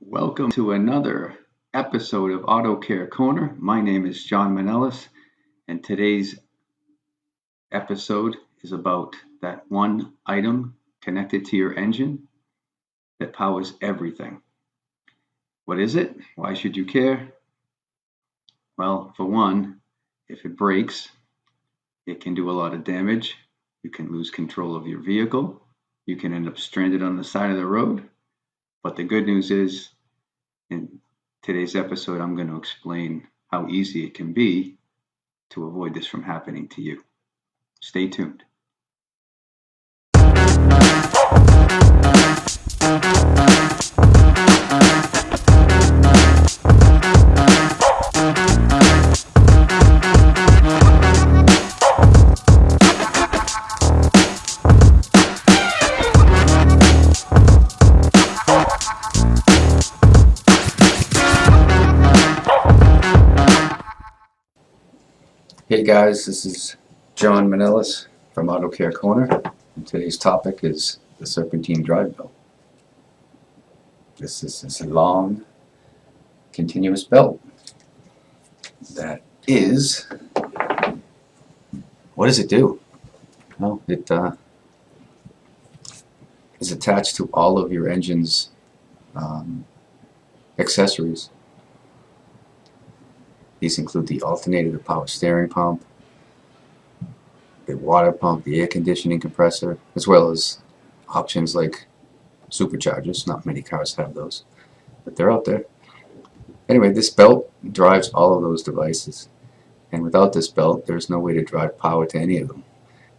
Welcome to another episode of Auto Care Corner. My name is John Manellis, and today's episode is about that one item connected to your engine that powers everything. What is it? Why should you care? Well, for one, if it breaks, it can do a lot of damage. You can lose control of your vehicle. You can end up stranded on the side of the road. But the good news is, in today's episode, I'm going to explain how easy it can be to avoid this from happening to you. Stay tuned. Hey guys, this is John Manellis from Auto Care Corner, and today's topic is the Serpentine drive belt. This is a long, continuous belt that is, what does it do? Well, it is attached to all of your engine's accessories. These include the alternator, the power steering pump, the water pump, the air conditioning compressor, as well as options like superchargers. Not many cars have those, but they're out there. Anyway, this belt drives all of those devices, and without this belt, there's no way to drive power to any of them.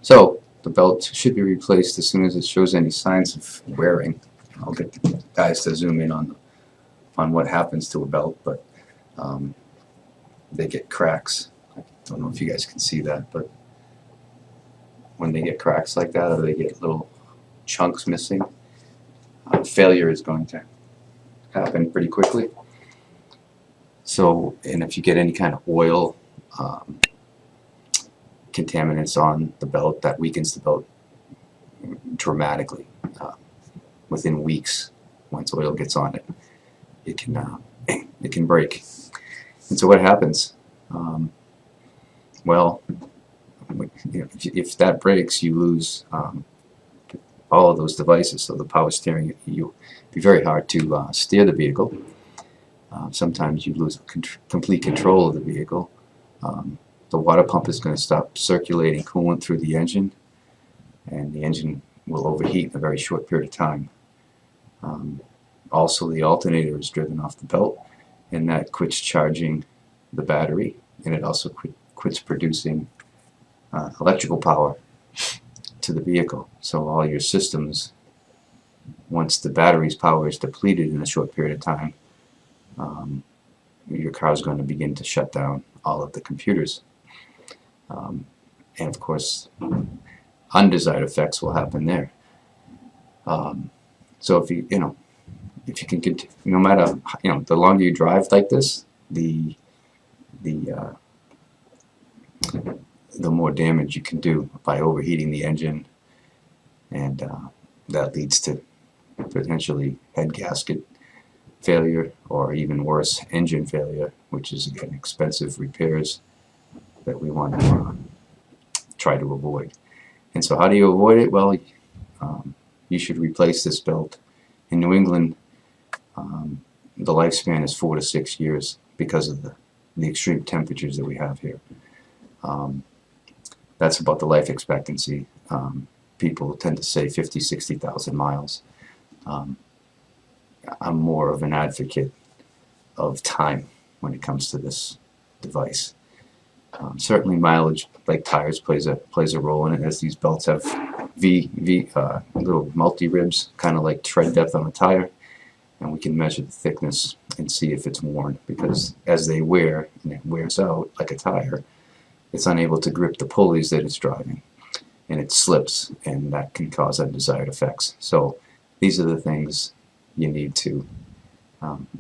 So the belt should be replaced as soon as it shows any signs of wearing. I'll get the guys to zoom in on what happens to a belt, but they get cracks. I don't know if you guys can see that, but when they get cracks like that, or they get little chunks missing, failure is going to happen pretty quickly. So, and if you get any kind of oil contaminants on the belt, that weakens the belt dramatically. Within weeks, once oil gets on it, it can break. And so what happens? Well, if that breaks, you lose all of those devices. So the power steering, it'd be very hard to steer the vehicle. Sometimes you lose complete control of the vehicle. The water pump is going to stop circulating coolant through the engine, and the engine will overheat in a very short period of time. Also, the alternator is driven off the belt, and that quits charging the battery, and it also quits producing electrical power to the vehicle. So all your systems, once the battery's power is depleted in a short period of time, your car is going to begin to shut down all of the computers. And of course, undesired effects will happen there. So if you can continue, no matter, the longer you drive like this, the more damage you can do by overheating the engine, and that leads to potentially head gasket failure, or even worse, engine failure, which is again expensive repairs that we want to try to avoid. And so how do you avoid it? Well, you should replace this belt. In New England, the lifespan is 4 to 6 years because of the extreme temperatures that we have here. That's about the life expectancy. People tend to say 50, 60,000 miles. I'm more of an advocate of time when it comes to this device. Certainly mileage, like tires, plays a role in it, as these belts have little multi-ribs, kind of like tread depth on a tire, and we can measure the thickness and see if it's worn, because as they wear, and it wears out like a tire, it's unable to grip the pulleys that it's driving, and it slips, and that can cause undesired effects. So these are the things you need to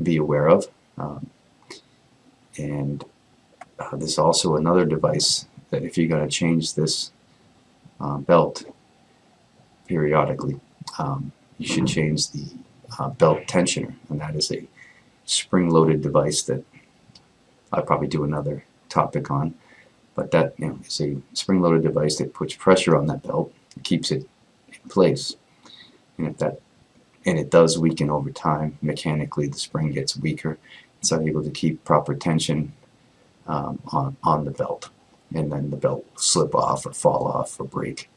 be aware of. And there's also another device that if you're going to change this belt periodically, you should change the belt tensioner, and that is a spring-loaded device that I'll probably do another topic on. But that, is a spring-loaded device that puts pressure on that belt, keeps it in place. And it does weaken over time. Mechanically, the spring gets weaker. It's not able to keep proper tension on the belt, and then the belt will slip off or fall off or break.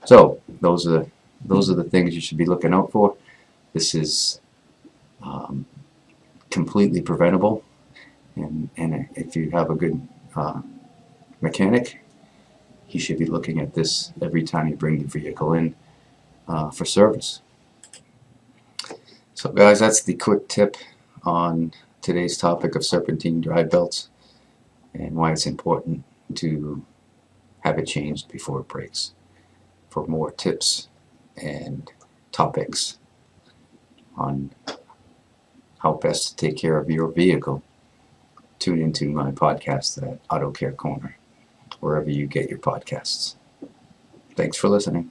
So those are the things you should be looking out for. This is completely preventable, and if you have a good mechanic, he should be looking at this every time you bring the vehicle in for service. So guys, that's the quick tip on today's topic of serpentine drive belts and why it's important to have it changed before it breaks. For more tips and topics on how best to take care of your vehicle, tune into my podcast at Auto Care Corner, wherever you get your podcasts. Thanks for listening.